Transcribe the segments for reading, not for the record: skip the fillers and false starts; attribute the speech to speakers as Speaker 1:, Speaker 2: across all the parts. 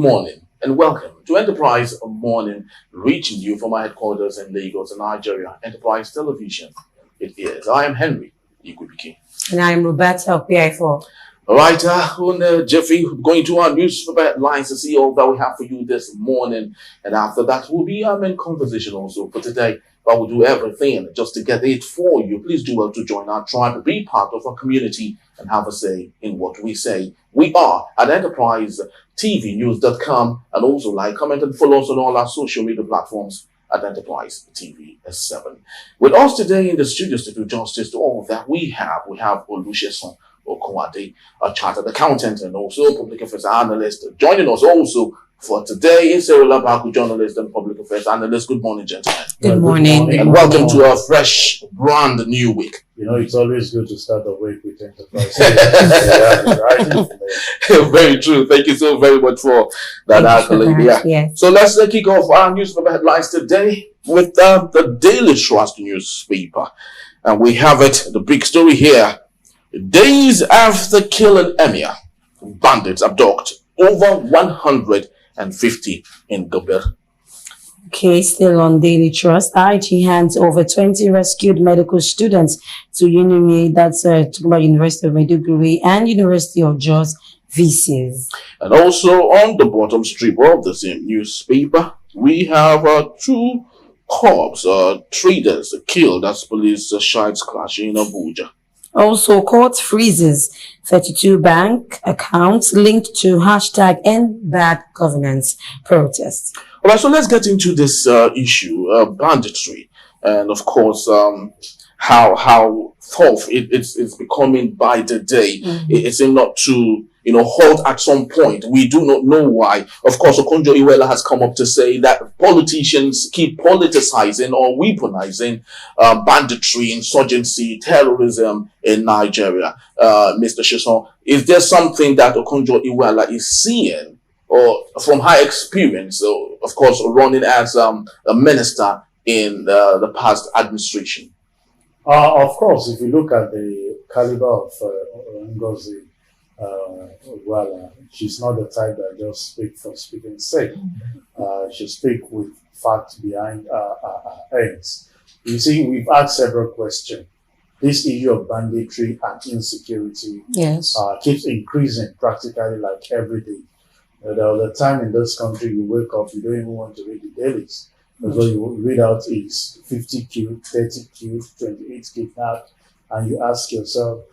Speaker 1: morning and welcome to Enterprise Morning, reaching you from our headquarters in Lagos, Nigeria, Enterprise Television. It is. I am Henry Igwibiki.
Speaker 2: And I am Roberta of PI4.
Speaker 1: All right, Jeffrey, going to our news headlines to see all that we have for you this morning. And after that, we'll be in conversation also for today. But we'll do everything just to get it for you. Please do well to join our tribe, be part of our community, and have a say in what we say. We are at enterprisetvnews.com, and also like, comment, and follow us on all our social media platforms at Enterprise TV 7. With us today in the studios to do justice to all that we have Olusegun Okunwade, a chartered accountant and also public affairs analyst. Joining us also for today is Cyril Abaku, journalist and public affairs analyst. Good morning, gentlemen.
Speaker 2: Good morning.
Speaker 1: And welcome to a fresh, brand new week.
Speaker 3: You know, it's always good to start the week with Enterprise.
Speaker 1: Very true. Thank you so very much for that accolade.
Speaker 2: Yes.
Speaker 1: So let's kick off our newspaper headlines today with the Daily Trust newspaper. And we have it, the big story here. Days after killing Emir, bandits abduct over 150 in Gobir.
Speaker 2: Okay, still on Daily Trust. IG hands over 20 rescued medical students to UNIME, that's University of Maiduguri and University of Jos VCs.
Speaker 1: And also on the bottom strip of the same newspaper, we have two corpse traders killed as police shots clashing in Abuja.
Speaker 2: Also, court freezes 32 bank accounts linked to hashtag End Bad Governance protests.
Speaker 1: All right, so let's get into this issue, banditry, and of course, how tough it's becoming by the day.
Speaker 2: Mm-hmm.
Speaker 1: It seems not to halt at some point. We do not know why. Of course, Okonjo-Iweala has come up to say that politicians keep politicizing or weaponizing banditry, insurgency, terrorism in Nigeria. Mr. Shison, is there something that Okonjo-Iweala is seeing, or from her experience, of course, running as a minister in the past administration?
Speaker 3: Of course, if you look at the caliber of Ngozi Iweala, she's not the type that just speak for speaking's sake. She speak with facts behind her ends. You see, we've asked several questions. This issue of banditry and insecurity keeps increasing practically like every day. There was a time in this country you wake up, you don't even want to read the dailies. Because what you read out is 50 killed, 30 killed, 28 kidnapped, and you ask yourself,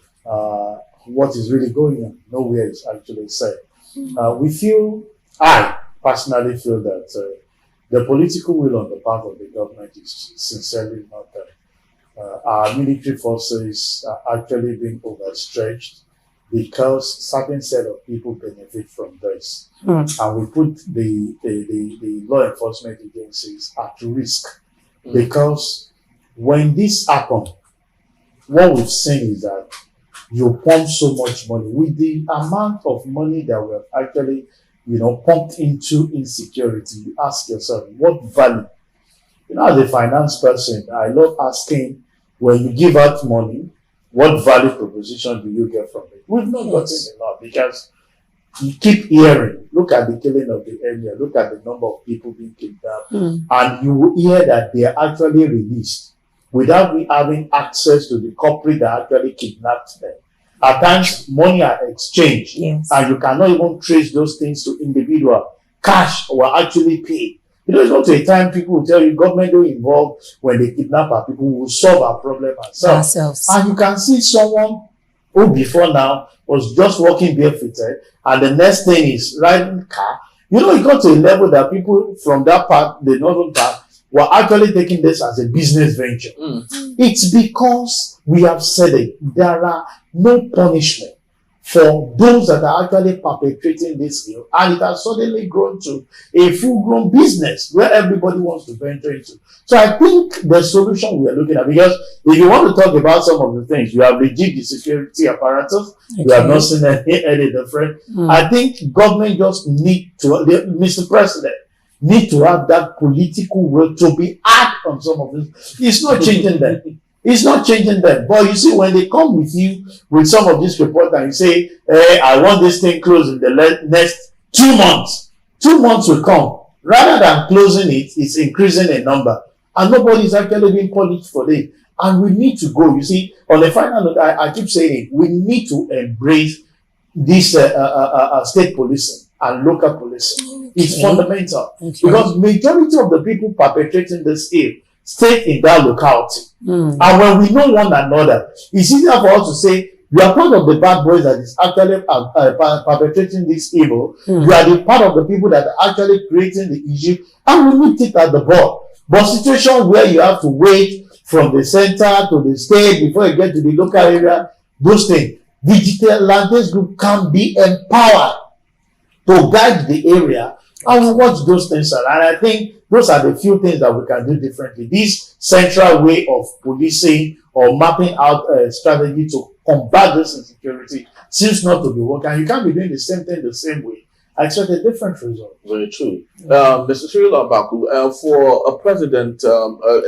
Speaker 3: what is really going on? Nowhere is actually said. I personally feel that the political will on the part of the government is sincerely not there. Our military forces are actually being overstretched because certain set of people benefit from this. And we put the law enforcement agencies at risk because when this happens, what we've seen is that you pump so much money with the amount of money that we have actually, pumped into insecurity. You ask yourself, what value? As a finance person, I love asking, when you give out money, what value proposition do you get from it? We've not gotten enough because you keep hearing, look at the killing of the area, look at the number of people being kidnapped, and you will hear that they are actually released without we having access to the culprit that actually kidnapped them. At times, money are exchanged, and you cannot even trace those things to individual. Cash were actually paid. It's not a time people will tell you government don't involve when they kidnap our people. We will solve our problem ourselves. And you can see someone who before now was just walking barefooted, and the next thing is riding car. It got to a level that people from that part, the northern part, were actually taking this as a business venture. It's because we have said it. There are no punishment for those that are actually perpetrating this ill, and it has suddenly grown to a full-grown business where everybody wants to venture into. So I think the solution we are looking at, because if you want to talk about some of the things, you have rejigged the security apparatus, you have not seen any different. I think government just need to, Mr. President, need to have that political will to be act on some of this. It's not changing them. It's not changing them. But you see, when they come with you with some of these reports and you say, hey, I want this thing closed in the next 2 months, 2 months will come. Rather than closing it, it's increasing in number. And nobody is actually being punished for it. And we need to go. You see, on the final note, I keep saying it, we need to embrace this state policing and local policing. It's fundamental. Because majority of the people perpetrating this ill stay in that locality. And when we know one another, it's easier for us to say, you are part of the bad boys that is actually perpetrating this evil. You are the part of the people that are actually creating the issue, and we need it at the board. But situations where you have to wait from the center to the state before you get to the local area, those things, vigilantes group can be empowered to guide the area, and we watch those things. And I think those are the few things that we can do differently. This central way of policing or mapping out a strategy to combat this insecurity seems not to be working. You can't be doing the same thing the same way. I expect a different result.
Speaker 1: Very true. Mr. Cyril Abaku, for a president,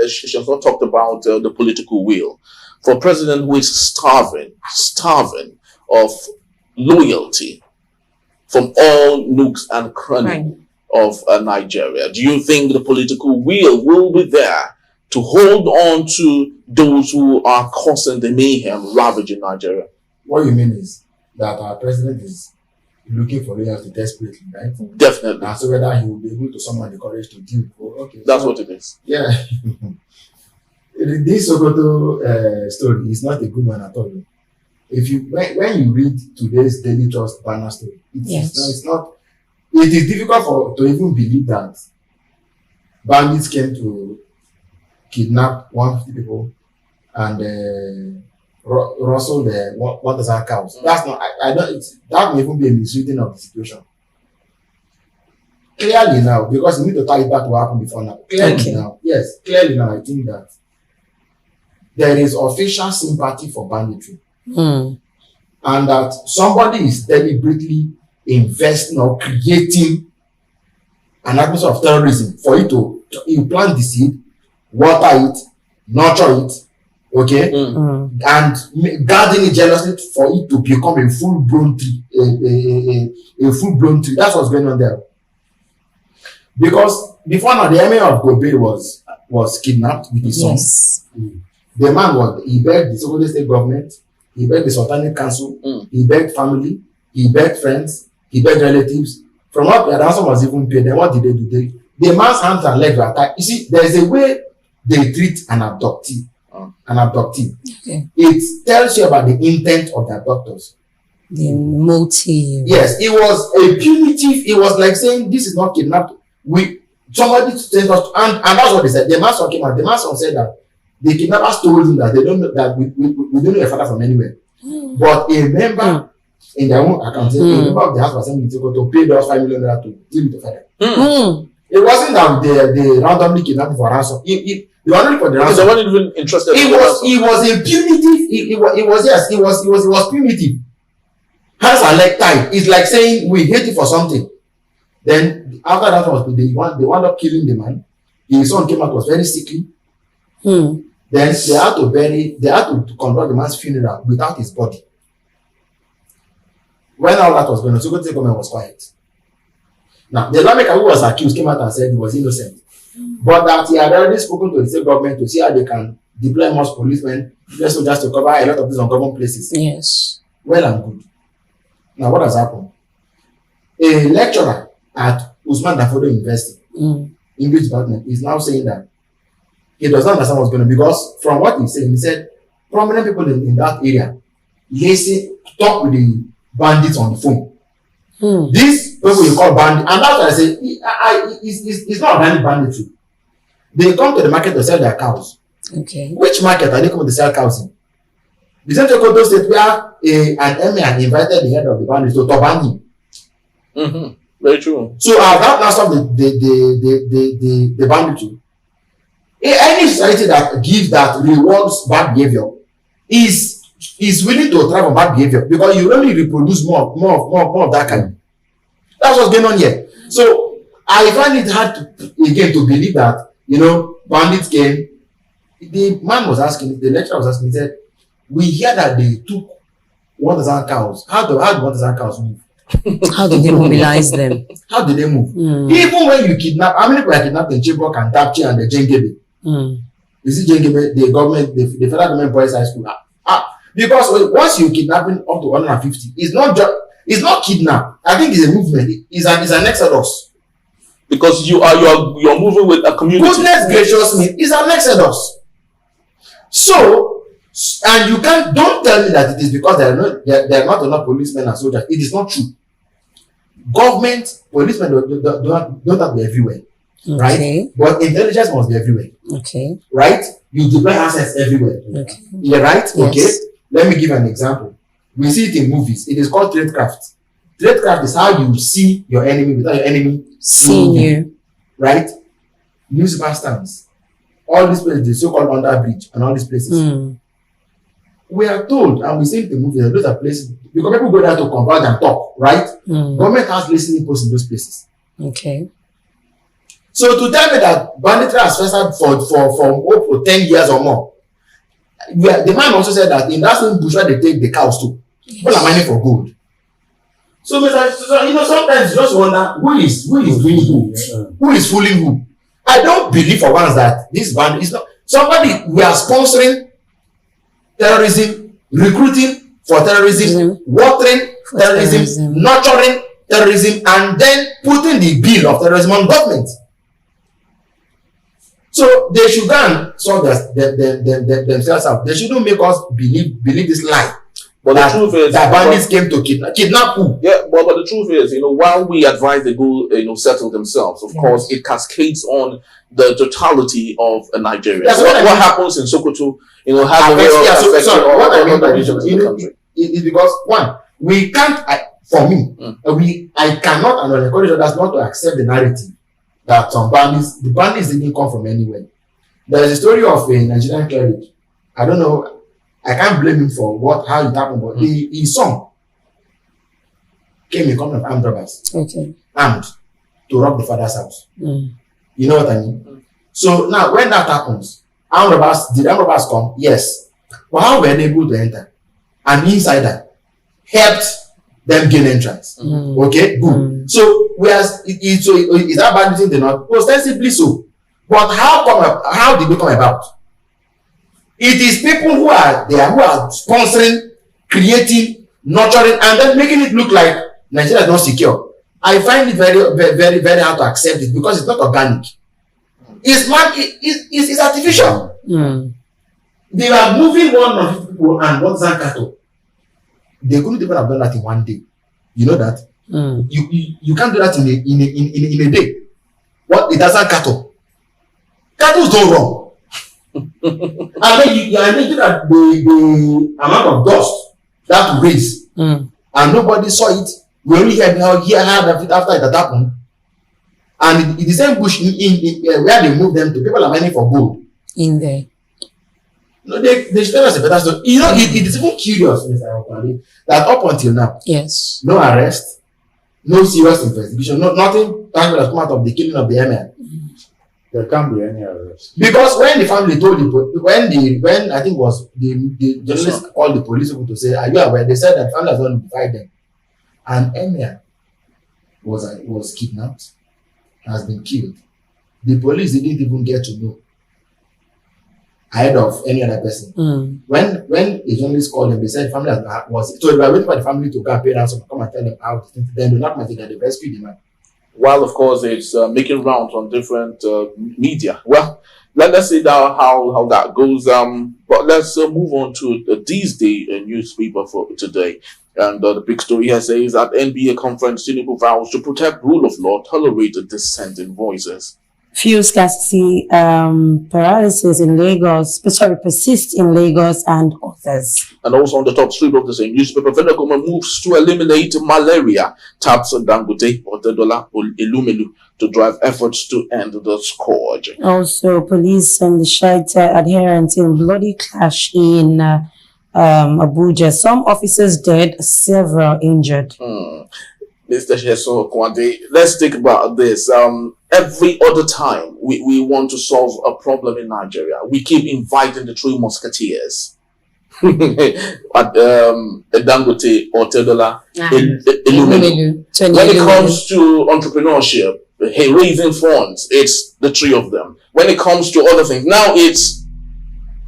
Speaker 1: she also talked about the political will. For a president who is starving of loyalty from all nooks and crannies of Nigeria, do you think the political will be there to hold on to those who are causing the mayhem ravaging Nigeria?
Speaker 4: What you mean is that our president is looking for loyalty desperately, right?
Speaker 1: Definitely.
Speaker 4: And so whether he will be able to summon the courage to deal.
Speaker 1: That's what it is.
Speaker 4: Yeah. This Sokoto story is not a good one at all. If you when you read today's Daily Trust banner story, it is difficult to even believe that bandits came to kidnap 150 people and rustle the 1,000 cows. That's not. I don't. That may even be a misreading of the situation. Clearly now, because you need to tie it back to what happened before now. Clearly now, I think that there is official sympathy for banditry, and that somebody is deliberately investing or creating an atmosphere of terrorism for you plant the seed, water it, nurture it, okay, and guarding it jealously for it to become a full-blown tree, a full-blown tree. That's what's going on there. Because before now, the emir of Gobe was kidnapped with his son. The man he begged the Sokoto state government, he begged the Sultanic Council, he begged family, he begged friends, he begged relatives. From what the ransom was even paid, then what did they do? The man's hands and legs were tied. You see, there's a way they treat an abductee. Okay. It tells you about the intent of the abductors.
Speaker 2: The motive.
Speaker 4: Yes, it was a punitive. It was like saying, this is not kidnapped. Somebody sent us, and that's what they said. The master came out. The master said that the kidnappers told him that they don't know that we don't know your father from anywhere. But a member in their own account, a member of the House of Assembly to pay those $5 million to deal with the father. It wasn't that they randomly kidnapped for ransom. They were only for the ransom.
Speaker 1: They weren't even interested.
Speaker 4: It was a punitive. It was punitive. Hands are leg tied. It's like saying we hate you for something. Then after that they wound up killing the man. His son came out, was very sickly. Then they had to conduct the man's funeral without his body. When all that was going on, Sokoto government was quiet. Now, the lawmaker who was accused came out and said he was innocent. But that he had already spoken to the state government to see how they can deploy more policemen, just to cover a lot of these ungoverned places.
Speaker 2: Yes.
Speaker 4: Well and good. Now, what has happened? A lecturer at Usman Dafodo University, English department, is now saying that he does not understand what's going on, because from what he's saying, he said prominent people in that area talk with the bandits on the phone. These people you call bandits, and that's what I say, it's not organic banditry. They come to the market to sell their cows.
Speaker 2: Okay.
Speaker 4: Which market are they coming to sell cows in? The same Sokoto state where an emir invited the head of the bandits to Tobani.
Speaker 1: Very true.
Speaker 4: So that now stop the banditry. Any society that rewards bad behavior is willing to thrive on bad behavior, because you only reproduce more of that kind. That's what's going on here. So I find it hard to believe that bandits came. The man was asking, the lecturer was asking, he said, we hear that they took 1,000 cows. How do 1,000 cows move?
Speaker 2: How did they mobilize them?
Speaker 4: How did they move? Even when you kidnap, how many people are kidnapped in Chibok and Tapchi and the Jengebe? You see Jengebe, the government, the federal government boys high school. Because once you're kidnapping up to 150, it's not kidnap. I think it's a movement. It's an exodus.
Speaker 1: Because you're moving with a community.
Speaker 4: Goodness gracious me, it's an exodus. So, and you don't tell me that it is because there are not enough policemen and soldiers. It is not true. Government, policemen don't have to be everywhere. Right? But intelligence must be everywhere.
Speaker 2: Okay.
Speaker 4: Right? You deploy assets everywhere.
Speaker 2: Okay.
Speaker 4: Yeah, right?
Speaker 2: Yes.
Speaker 4: Okay. Let me give an example. We see it in movies. It is called tradecraft. Tradecraft is how you see your enemy without your enemy
Speaker 2: seeing you.
Speaker 4: Right? Newspaper stands. All these places, the so-called under bridge and all these places. We are told, and we see it in movies, that those are places, because people go there to converge and talk, right? Government has listening posts in those places.
Speaker 2: Okay.
Speaker 4: So to tell me that banditry has festered for 10 years or more, the man also said that in that same bush where they take the cows too, people are mining for gold. So sometimes you just wonder who is doing who is fooling who. I don't believe for once that this band is not somebody. We are sponsoring terrorism, recruiting for terrorism, watering for terrorism, nurturing terrorism, and then putting the bill of terrorism on government. So they should go and sort themselves out. They shouldn't make us believe this lie.
Speaker 1: But the truth is
Speaker 4: that bandits came to kidnap who?
Speaker 1: Yeah, but the truth is, while we advise they go, settle themselves, of course, it cascades on the totality of Nigeria.
Speaker 4: That's
Speaker 1: so
Speaker 4: what
Speaker 1: happens in Sokoto, has a way of affecting all other regions in the country.
Speaker 4: It's because one, we can't. I cannot and encourage others not to accept the narrative that the bandits didn't come from anywhere. There is a story of a Nigerian cleric. I don't know. I can't blame him for how it happened, but his son came in company of armed robbers. Okay. Armed to rob the father's house. You know what I mean? So now when that happens, did armed robbers come? Yes. But how were they able to enter? An insider helped them gain entrance. Okay, good. So is that banditry they not? Ostensibly so. But how did they come about? It is people who are sponsoring, creating, nurturing, and then making it look like Nigeria is not secure. I find it very, very, very hard to accept it because it's not organic. It's artificial. They are moving 100 people and 1,000 cattle. They couldn't even have done that in one day. You know that? You can't do that in a day. What? 1,000 cattle. Cattle don't run. And then you that the amount of dust that will raise, and nobody saw it. We only heard of it after it had happened. And in the same bush where they moved them to, people are mining for gold. In there. No, they should tell us a better story. It is even curious, Mr. Okali, that up until now, yes, no arrest, no serious investigation, nothing tangible has come out of the killing of the emir.
Speaker 3: There can't be any arrest.
Speaker 4: Because when the family told when I think it was the journalist called the police people to say, are you aware? They said that the family has not notified them. And emir was kidnapped, has been killed. The police didn't even get to know ahead of any other person. When a journalist called them, they said the family so they were waiting for the family to go and pay ransom, come and tell them how to then do not matter that they rescued the man. While
Speaker 1: of course it's making rounds on different media. Well, let's see how that goes. But let's move on to these day newspaper for today. And the big story here says that NBA conference Tinubu vows to protect rule of law, tolerate dissenting voices.
Speaker 2: Fuel scarcity paralysis in Lagos, persists in Lagos and others.
Speaker 1: And also on the top strip of the same newspaper, federal government moves to eliminate malaria, taps on Dangote or Tedola Elumelu to drive efforts to end the scourge.
Speaker 2: Also, police and the Shiite adherents in bloody clash in Abuja. Some officers dead, several injured.
Speaker 1: Mr. Sheso Kwande, let's think about this. Every other time we want to solve a problem in Nigeria, we keep inviting the three musketeers. Dangote or Tedola,
Speaker 2: Elumelu.
Speaker 1: When it comes to entrepreneurship, raising funds, it's the three of them. When it comes to other things, now it's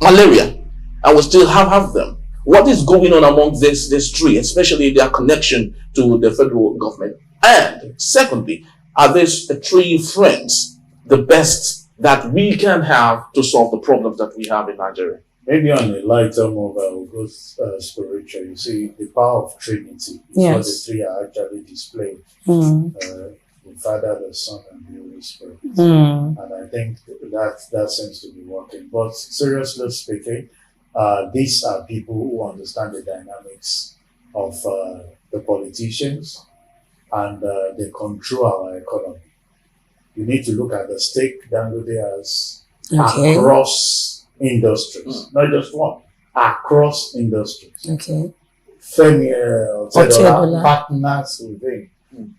Speaker 1: malaria, and we still have them. What is going on among this three, especially their connection to the federal government? And secondly, are these three friends the best that we can have to solve the problems that we have in Nigeria?
Speaker 3: Maybe on a lighter move, I will go spiritual. You see, the power of Trinity is what the three are actually displayed. The Father, the Son, and the Holy Spirit. And I think that seems to be working. But seriously speaking, these are people who understand the dynamics of the politicians, and they control our economy. You need to look at the stake Dangote has across industries, not just one, across industries. Femi Otedola partners with him.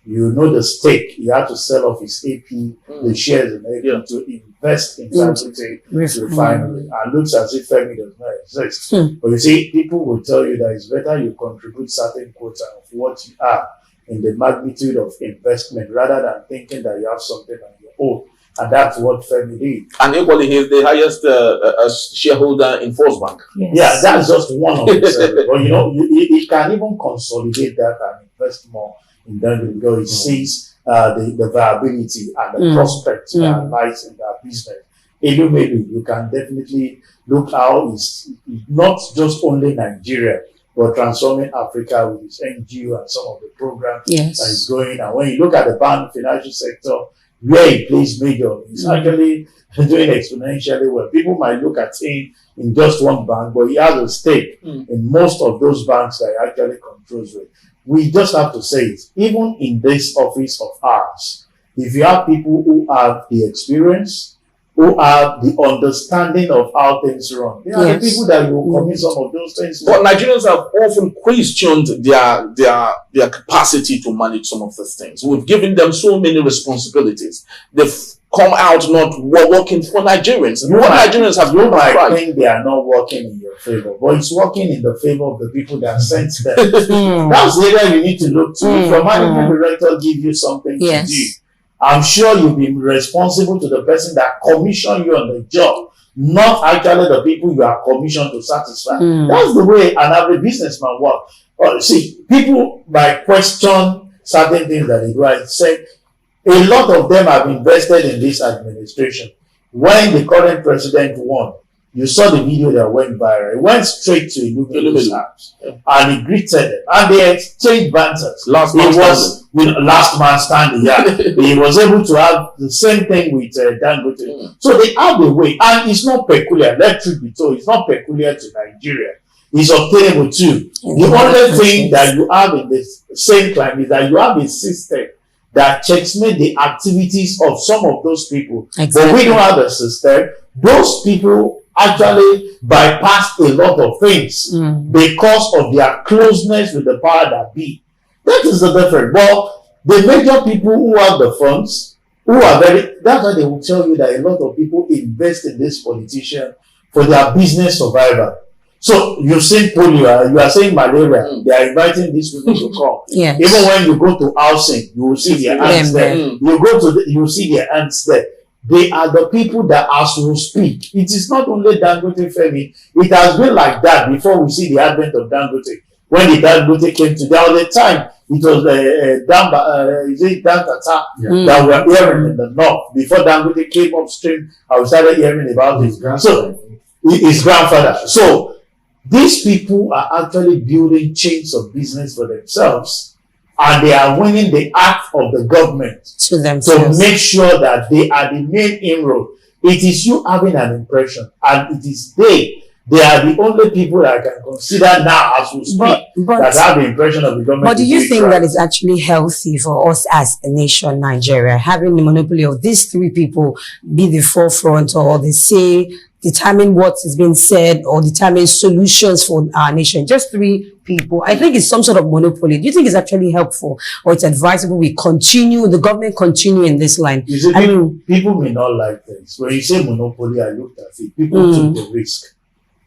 Speaker 3: You know the stake. He had to sell off his AP, the shares in AP to invest in Dangote refinery. And looks as if Femi does not exist. But you see, people will tell you that it's better you contribute certain quota of what you are in the magnitude of investment rather than thinking that you have something on your own. And that's what Femi did.
Speaker 1: And equally, he's the highest shareholder in First Bank.
Speaker 3: Yeah, that's just one of the seven. But you know, it can even consolidate that and invest more in Dangote because it sees the viability and the prospect that lies in that business. Elumelu, you can definitely look how it's not just only Nigeria, but transforming Africa with its NGO and some of the programs that is going. And when you look at the bank financial sector, where he plays major, he's actually doing exponentially well. People might look at him in just one bank, but he has a stake in most of those banks that he actually controls with. We just have to say it. Even in this office of ours, if you have people who have the experience, who have the understanding of how things run, they are the people that will commit some of those things.
Speaker 1: But Nigerians have often questioned their capacity to manage some of these things. We've given them so many responsibilities. They've come out not working for Nigerians. Nigerians have
Speaker 3: you might think they are not working in your favor, but it's working in the favor of the people that sent them. That's the area you need to look to. If your managing director give you something to do, I'm sure you'll be responsible to the person that commissioned you on the job, not actually the people you are commissioned to satisfy. That's the way an average businessman works. See, people might question certain things that they do. I said, a lot of them have invested in this administration. When the current president won, you saw the video that went viral. It went straight to Ilumelu's house and he greeted them and they exchanged banters. Last man standing. He was able to have the same thing with Dangote. So they have a way, and it's not peculiar. Let truth be told, it's not peculiar to Nigeria. It's obtainable too. The only thing that you have in the same climate is that you have a system that checkmate the activities of some of those people. But we don't have a system. Those people actually bypass a lot of things because of their closeness with the power that be. That is the difference. But the major people who have the funds, who are that's why they will tell you that a lot of people invest in this politician for their business survival. So you've seen polio, you are saying malaria, they are inviting these people to come. Even when you go to housing, you will see their ants there. You will see their ants there. They are the people that, as we speak, it is not only Dangote Femi, it has been like that before we see the advent of Dangote. When the Dangote came to, there was a time it was Dantata that we were hearing in the north. Before Dangote came upstream, I started hearing about his grandfather. So these people are actually building chains of business for themselves. And they are winning the act of the government to make sure that they are the main inroad. It is you having an impression, and it is they are the only people that I can consider now as we speak that have the impression of the government.
Speaker 2: But do you think that it's actually healthy for us as a nation, Nigeria, having the monopoly of these three people be the forefront, or they say determine what is being said or determine solutions for our nation? Just three people. I think it's some sort of monopoly. Do you think it's actually helpful, or it's advisable the government continue in this line?
Speaker 3: You see, people may not like this. When you say monopoly, I looked at it. People took the risk.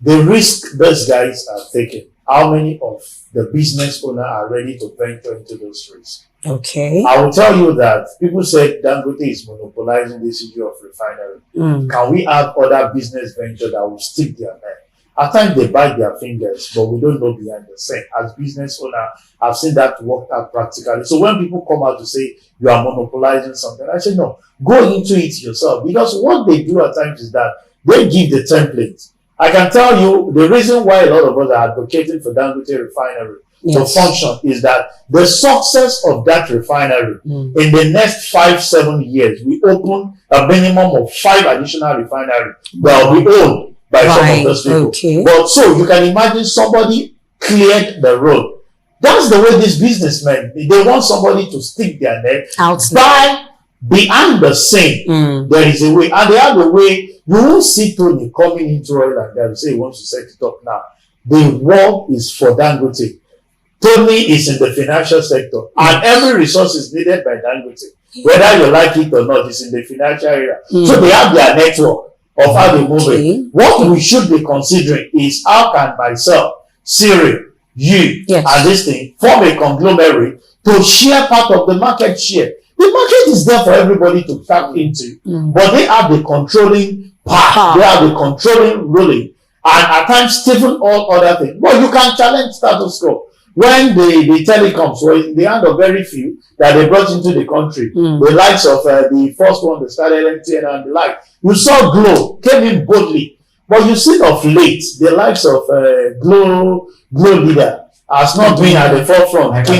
Speaker 3: the risk those guys are taking, how many of the business owners are ready to venture into those risks?
Speaker 2: Okay.
Speaker 3: I will tell you that people said Dangote is monopolizing this issue of refinery. Can we have other business ventures that will stick their neck? At times they bite their fingers, but we don't know behind the scene. As business owner, I've seen that work out practically. So when people come out to say you are monopolizing something, I say no, go into it yourself. Because what they do at times is that they give the template. I can tell you the reason why a lot of us are advocating for Dangote refinery to function is that the success of that refinery in the next 5-7 years, we open a minimum of 5 additional refineries that will be owned by some of those people.
Speaker 2: Okay.
Speaker 3: But so you can imagine somebody cleared the road. That's the way these businessmen, they want somebody to stick their neck
Speaker 2: Out.
Speaker 3: by behind the scene. There is a way, and they have a way. You won't see Tony coming into oil and gas, say he wants to set it up now. The war is for Dangote. Tony is in the financial sector, and every resource is needed by Dangote. Whether you like it or not, it's in the financial area. So they have their network of how they move it. What we should be considering is how can myself, Siri, you, and this thing form a conglomerate to share part of the market share. The market is there for everybody to tap into, but they have the controlling part. They have the controlling ruling, and at times stifle all other things. But you can challenge status quo. When the telecoms were in the hand of very few that they brought into the country, the likes of the first one that started MTN and the like, you saw Glo came in boldly. But you see of late, the likes of Glo leader has not been at the forefront because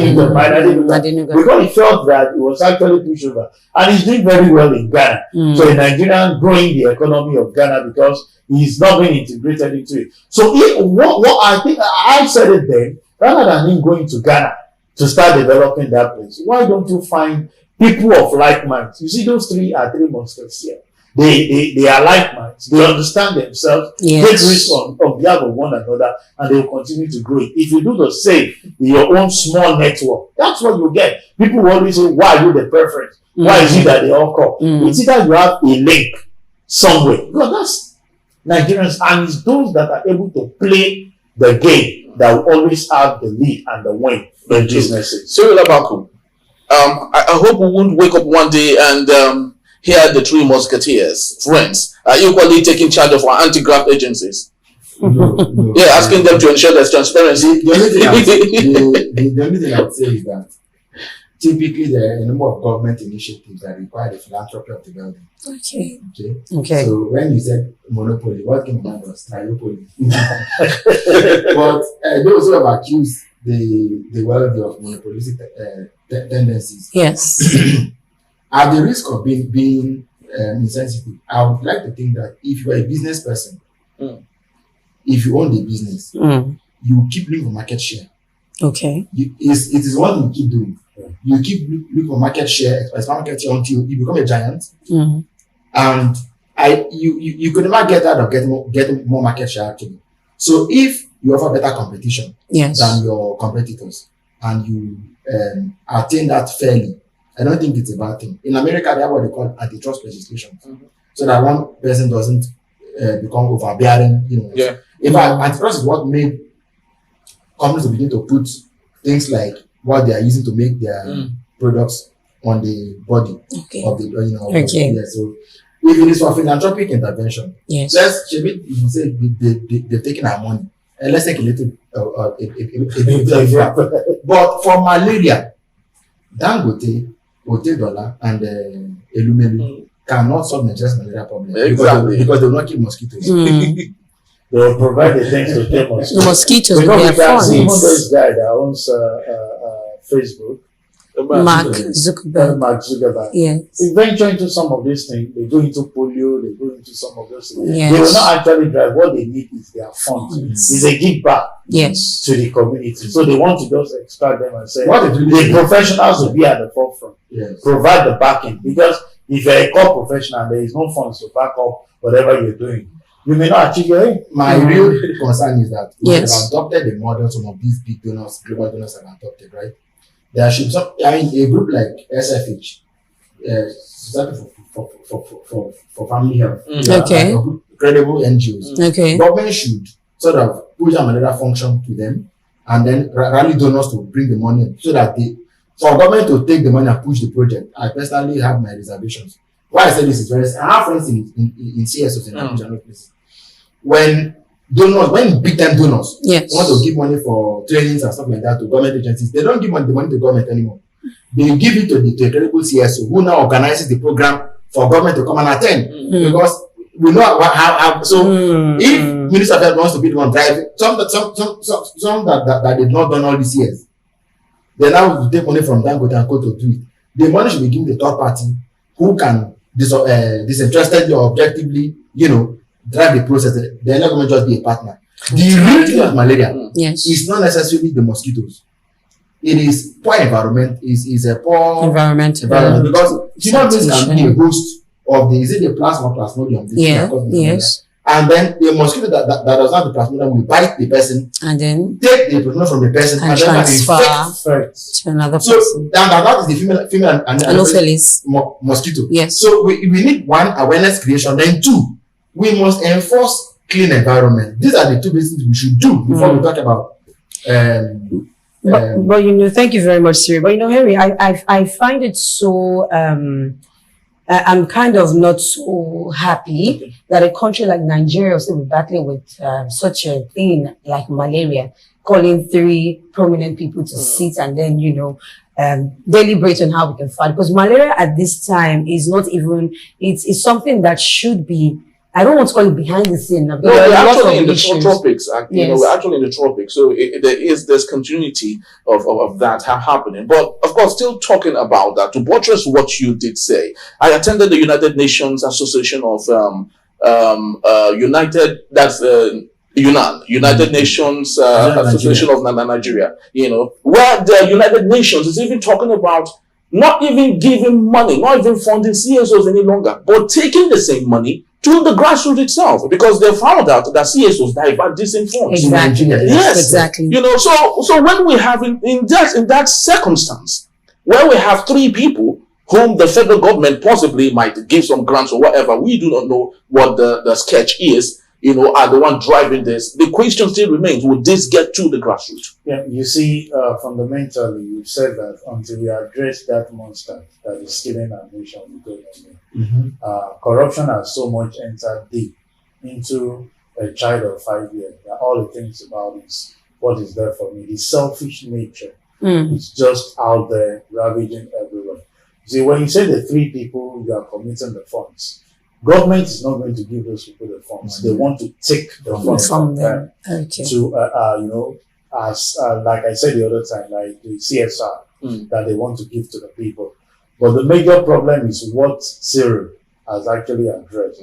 Speaker 3: he felt that it was actually pushover, and he's doing very well in Ghana. So in Nigeria, growing the economy of Ghana because he's not being integrated into it. So what I think I said it then, rather than him going to Ghana to start developing that place, why don't you find people of like minds? You see, those three monsters here. They are like minds. They understand themselves, take risks on behalf of one another, and they will continue to grow it. If you do the same in your own small network, that's what you get. People will always say, why are you the preference? Why is it that they all come? It's either you have a link somewhere. Because that's Nigerians, and it's those that are able to play the game that will always have the lead and the win in businesses.
Speaker 1: Cyril Abaku, I hope we won't wake up one day and hear the three musketeers, friends, are equally taking charge of our anti-graft agencies.
Speaker 4: No,
Speaker 1: asking them to ensure there's transparency.
Speaker 4: The only thing I would say is that typically there are a number of government initiatives that require the philanthropy of the building. Okay. So when you said monopoly, what came to mind was triopoly. But those who have accused the wealthy of monopolistic tendencies, at the risk of being insensitive, I would like to think that if you are a business person, if you own the business, you keep looking for market share.
Speaker 2: Okay.
Speaker 4: It is what you keep doing. You keep looking for market share, expand market share until you become a giant. And you could never get out of getting more market share actually. So if you offer better competition than your competitors and you attain that fairly, I don't think it's a bad thing. In America, they have what they call antitrust legislation, so that one person doesn't become overbearing. In fact, antitrust is what made companies begin to put things like what they are using to make their products on the body of the so if it is for philanthropic intervention, let's say they've taken our money and let's take a little but for malaria, Dangote, Otedola, and Elumelu cannot solve Nigeria's malaria problem because they will not kill mosquitoes.
Speaker 3: They will provide the things to kill mosquitoes.
Speaker 2: Mosquitoes
Speaker 3: because
Speaker 2: will
Speaker 3: we
Speaker 2: be
Speaker 3: can see
Speaker 2: fun.
Speaker 3: one of those guy that owns Facebook,
Speaker 2: Mark Zuckerberg.
Speaker 3: They venture into some of these things. They go into polio, they go into some of those things.
Speaker 2: Yes.
Speaker 3: They will not actually drive. What they need is their funds. It's a give back to the community. So they want to just extract them and say, the professionals will be at the forefront. Provide the backing. Because if you're a core professional and there is no funds to back up whatever you're doing, you may not achieve your aim.
Speaker 4: My real concern is that we have adopted the model some of these big donors, global donors have adopted, right? There should a group like SFH, Society for Family Health, credible NGOs. Government should sort of push a malaria function to them, and then rally donors to bring the money so that for government to take the money and push the project. I personally have my reservations. Why I say this is very. I have friends in CSOs in Abuja places. When big time donors want to give money for trainings and stuff like that to government agencies, they don't give the money to government anymore. They give it to the credible CSO who now organizes the program for government to come and attend. Because we know how if Minister of Health wants to be the one driving, some that did not done all these years, they now take money from Dangote and go to do it. The money should be given to the third party who can disinterestedly or objectively, drive the process. They're not going to just be a partner. The real thing of malaria is not necessarily the mosquitoes. It is poor environment. Is a poor environment because human beings can be a host of the plasmodium. Yes. And then the mosquito that does not have the plasmodium will bite the person and then take the plasmodium from the person and then transfer to another person. So that is the female and Anopheles mosquito. Yes. So we need one, awareness creation. Then two, we must enforce clean environment. These are the two things we should do before we talk about.
Speaker 2: But thank you very much, Siri. But Henry, I find it so. I'm kind of not so happy that a country like Nigeria will still be battling with such a thing like malaria, calling 3 prominent people to sit and then, deliberate on how we can fight. Because malaria at this time is not even, it's something that should be, I don't want to call it behind the scene.
Speaker 1: No, we're actually in the tropics. We're actually in the tropics. So there's continuity of that happening. But of course, still talking about that, to buttress what you did say, I attended the United Nations Association of United Nations Association of Nigeria, where the United Nations is even talking about not even giving money, not even funding CSOs any longer, but taking the same money to the grassroots itself, because they found out that CSOs divert these funds.
Speaker 2: Exactly.
Speaker 1: Yes,
Speaker 2: exactly.
Speaker 1: So when we have in that circumstance where we have 3 people whom the federal government possibly might give some grants or whatever, we do not know what the sketch is, are the one driving this. The question still remains: would this get to the grassroots?
Speaker 3: Yeah, you see, fundamentally, you've said that until we address that monster that is killing our nation, we go nowhere. Corruption has so much entered deep into a child of 5 years that all it thinks about is what is there for me. The selfish nature is just out there ravaging everywhere. See, when you say the 3 people you are committing the funds, government is not going to give those people the funds. They want to take the funds from them to, as like I said the other time, like the CSR that they want to give to the people. But the major problem is what Cyril has actually addressed.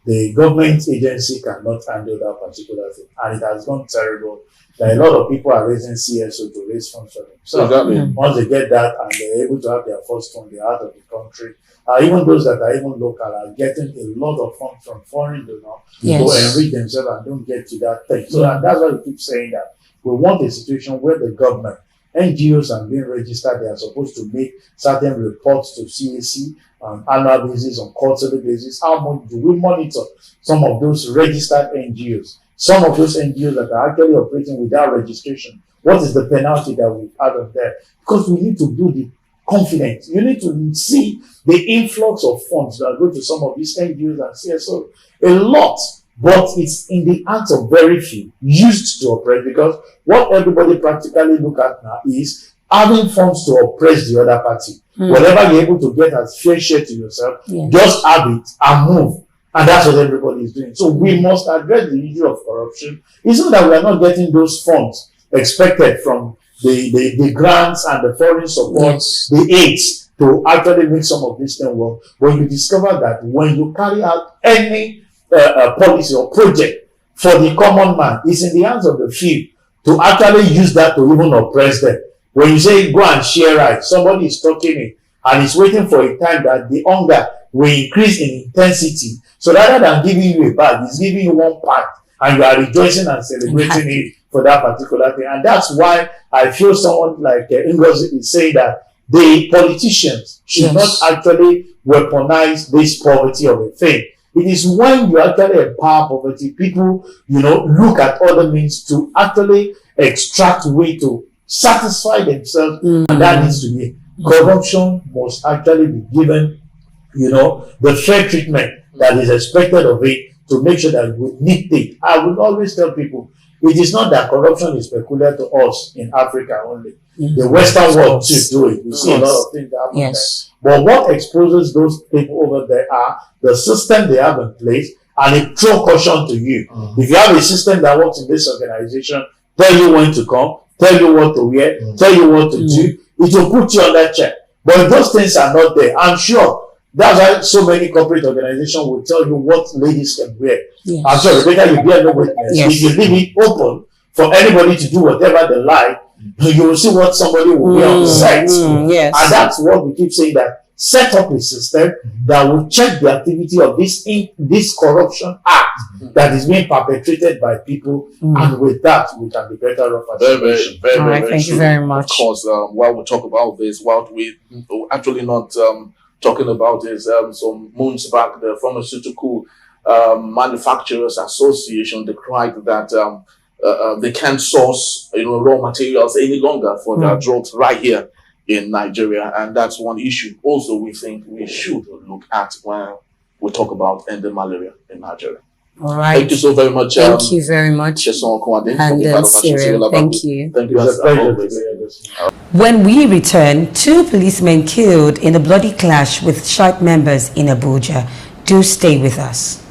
Speaker 3: The government agency cannot handle that particular thing, and it has gone terrible. That a lot of people are raising CSO to raise funds for themselves. Once they get that and they're able to have their first fund, they're out of the country. Even those that are even local are getting a lot of funds from foreign donors to enrich themselves and don't get to that thing. So that's why we keep saying that we want a situation where the government, NGOs are being registered. They are supposed to make certain reports to CAC on annual basis, on quarterly basis. How much do we monitor some of those registered NGOs? Some of those NGOs that are actually operating without registration. What is the penalty that we've had on there? Because we need to build the confidence. You need to see the influx of funds that go to some of these NGOs and CSO. A lot, but it's in the hands of very few used to operate, because what everybody practically look at now is having funds to oppress the other party. Whatever you're able to get as fair share to yourself, just have it and move. And that's what everybody is doing. So we must address the issue of corruption. It's not that we are not getting those funds expected from the grants and the foreign support, the aids to actually make some of this thing work. When you discover that when you carry out any policy or project for the common man, it's in the hands of the few to actually use that to even oppress them. When you say go and share rice, somebody is talking it and is waiting for a time that the hunger will increase in intensity. So rather than giving you a bag, he's giving you one part and you are rejoicing and celebrating it for that particular thing. And that's why I feel someone like Ngozi is saying that the politicians should not actually weaponize this poverty of a thing. It is when you actually empower poverty, people, look at other means to actually extract way to satisfy themselves, and that needs to be. Corruption must actually be given, the fair treatment that is expected of it to make sure that we meet it. I will always tell people, it is not that corruption is peculiar to us in Africa only. The Western world too do it. We see a lot of things that happen there. But what exposes those people over there are the system they have in place, and it throw caution to you. If you have a system that works in this organization, tell you when to come, tell you what to wear, tell you what to do, it will put you on that check. But if those things are not there, I'm sure that's why so many corporate organizations will tell you what ladies can wear. I'm sure, Rebecca, you bear no witness. If you leave it open for anybody to do whatever they like, you will see what somebody will wear on the site. And that's what we keep saying, that set up a system that will check the activity of this corruption act that is being perpetrated by people, and with that we can be better off.
Speaker 1: Very
Speaker 2: thank you very much.
Speaker 1: Of course, while we talk about this, what we actually not talking about is some months back, the Pharmaceutical Manufacturers Association decried that they can't source raw materials any longer for their drugs right here in Nigeria, and that's one issue also we think we should look at when we talk about ending malaria in Nigeria.
Speaker 2: All right.
Speaker 1: Thank you so very much.
Speaker 2: Thank you very much. And Cyril, thank you.
Speaker 1: Thank you as always.
Speaker 2: When we return, 2 policemen killed in a bloody clash with strike members in Abuja. Do stay with us.